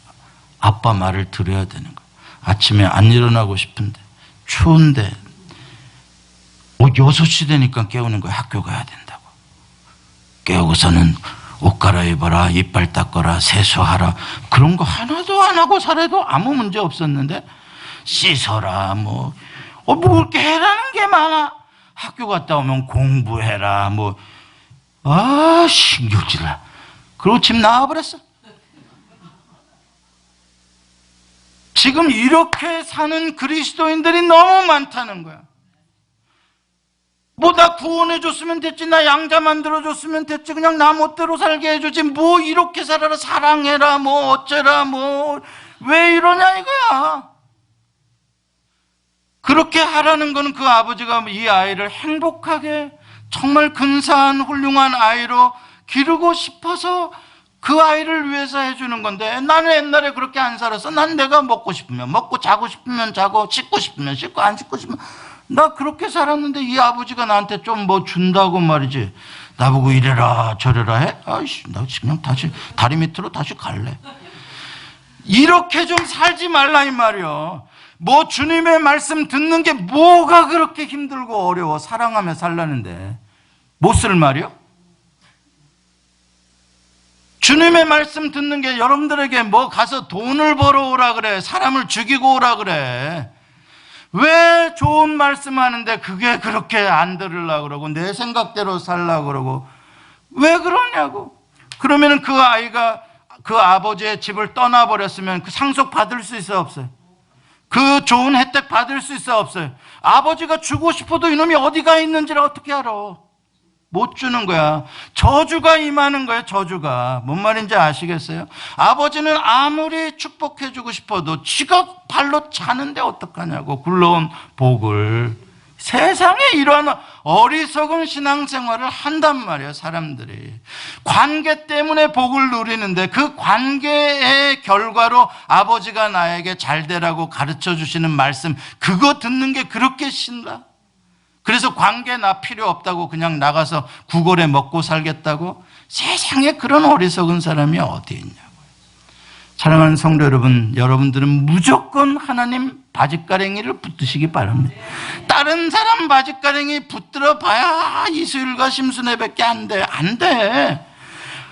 아빠 말을 들어야 되는 거야. 아침에 안 일어나고 싶은데, 추운데, 6시 되니까 깨우는 거야. 학교 가야 된다고. 깨우고서는 옷 갈아입어라, 이빨 닦아라, 세수하라. 그런 거 하나도 안 하고 살아도 아무 문제 없었는데, 씻어라, 뭐 이렇게 해라는 게 많아. 학교 갔다 오면 공부해라, 신경질나. 그리고 집 나와버렸어. 지금 이렇게 사는 그리스도인들이 너무 많다는 거야. 나 구원해줬으면 됐지, 나 양자 만들어줬으면 됐지, 그냥 나 멋대로 살게 해주지, 이렇게 살아라, 사랑해라, 어쩌라, 왜 이러냐 이거야. 그렇게 하라는 거는 그 아버지가 이 아이를 행복하게 정말 근사한 훌륭한 아이로 기르고 싶어서 그 아이를 위해서 해주는 건데, 나는 옛날에 그렇게 안 살았어. 난 내가 먹고 싶으면 먹고, 자고 싶으면 자고, 씻고 싶으면 씻고, 안 씻고 싶으면 나 그렇게 살았는데 이 아버지가 나한테 좀 준다고 말이지, 나보고 이래라 저래라 해? 아이씨, 나 그냥 다시 다리 밑으로 다시 갈래. 이렇게 좀 살지 말라 이 말이요. 주님의 말씀 듣는 게 뭐가 그렇게 힘들고 어려워. 사랑하며 살라는데. 못 쓸 말이요? 주님의 말씀 듣는 게 여러분들에게 뭐 가서 돈을 벌어오라 그래, 사람을 죽이고 오라 그래. 왜 좋은 말씀 하는데 그게 그렇게 안 들으려고 그러고 내 생각대로 살려고 그러고 왜 그러냐고. 그러면 그 아이가 그 아버지의 집을 떠나버렸으면 그 상속 받을 수 있어요, 없어요? 그 좋은 혜택 받을 수 있어요, 없어요? 아버지가 주고 싶어도 이놈이 어디가 있는지를 어떻게 알아? 못 주는 거야. 저주가 임하는 거예요, 저주가. 뭔 말인지 아시겠어요? 아버지는 아무리 축복해주고 싶어도 지가 발로 차는데 어떡하냐고. 굴러온 복을. 세상에 이러한 어리석은 신앙생활을 한단 말이에요, 사람들이. 관계 때문에 복을 누리는데 그 관계의 결과로 아버지가 나에게 잘 되라고 가르쳐 주시는 말씀, 그거 듣는 게 그렇게 신나? 그래서 관계 나 필요 없다고 그냥 나가서 구걸에 먹고 살겠다고? 세상에 그런 어리석은 사람이 어디 있냐고요. 사랑하는 성도 여러분, 여러분들은 무조건 하나님 바짓가랭이를 붙드시기 바랍니다. 다른 사람 바짓가랭이 붙들어 봐야 이수일과 심순애밖에 안 돼. 안 돼.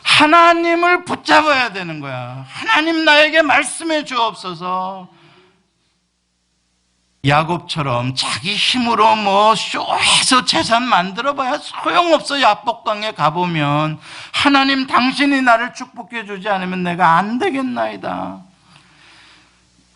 하나님을 붙잡아야 되는 거야. 하나님 나에게 말씀해 주옵소서. 야곱처럼 자기 힘으로 뭐 쇼해서 재산 만들어봐야 소용없어. 야복강에 가보면 하나님 당신이 나를 축복해 주지 않으면 내가 안 되겠나이다.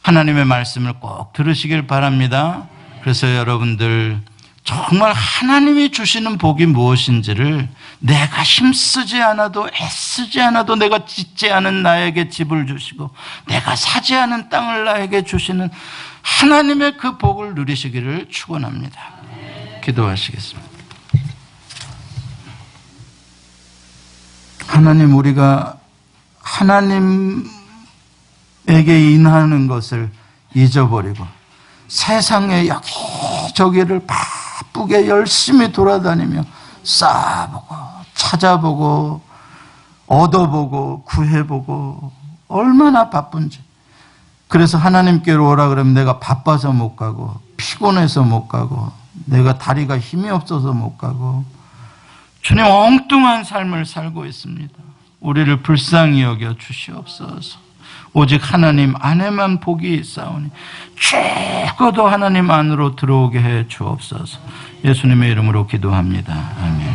하나님의 말씀을 꼭 들으시길 바랍니다. 그래서 여러분들 정말 하나님이 주시는 복이 무엇인지를 내가 힘쓰지 않아도 애쓰지 않아도 내가 짓지 않은 나에게 집을 주시고 내가 사지 않은 땅을 나에게 주시는 하나님의 그 복을 누리시기를 축원합니다. 기도하시겠습니다. 하나님, 우리가 하나님에게 인하는 것을 잊어버리고 세상에 여기저기를 바쁘게 열심히 돌아다니며 쌓아보고 찾아보고 얻어보고 구해보고 얼마나 바쁜지. 그래서 하나님께로 오라 그러면 내가 바빠서 못 가고 피곤해서 못 가고 내가 다리가 힘이 없어서 못 가고 주님 엉뚱한 삶을 살고 있습니다. 우리를 불쌍히 여겨 주시옵소서. 오직 하나님 안에만 복이 있사오니 죽어도 하나님 안으로 들어오게 해 주옵소서. 예수님의 이름으로 기도합니다. 아멘.